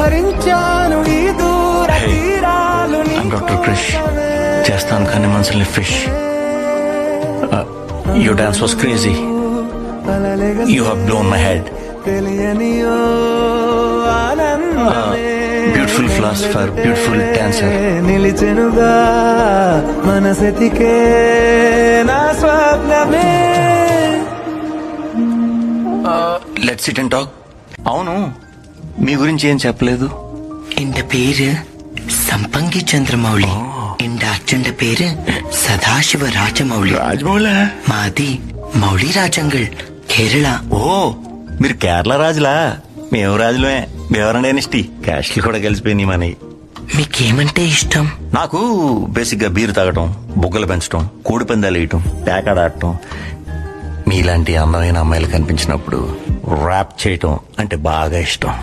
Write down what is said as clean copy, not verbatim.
భరించాను ఈ దూర తీరాలు డాక్టర్ క్రిష్ చేస్తాను కానీ మనసుల్ని fish you dance was crazy you have blown my head తెలియని బ్యూటిఫుల్ ఫిలాసఫర్ బ్యూటిఫుల్ డాన్సర్ నిలిచెనుగా మనసెతికే నా స్వప్నమే. Let's sit and talk. అవును, మీ గురించి ఏం చెప్పలేదు. എന്റെ പേര് സംപങ്കി ചന്ദ്രമൗളി. എന്റെ അച്ഛന്റെ പേര് സദാശിവ രാജമൗളി. రాజమౌళి. మాది మౌళి రాజంగల్, కేరళ. ఓ, మీరు కేరళ రాజులా? మేము రాజులమే. బేవరం డైనస్టీ. క్యాస్ట్లు కూడా కలిసిపోయినాయి మనకి. మీకేమంటే ఇష్టం? నాకు బేసిక్ గా బీరు తాగటం, బుగ్గలు పెంచడం, కోడి పందాలు వేయటం, పేకాడ ఆడటం, మీలాంటి అందమైన అమ్మాయిలు కనిపించినప్పుడు ర్యాప్ చేయటం అంటే బాగా ఇష్టం.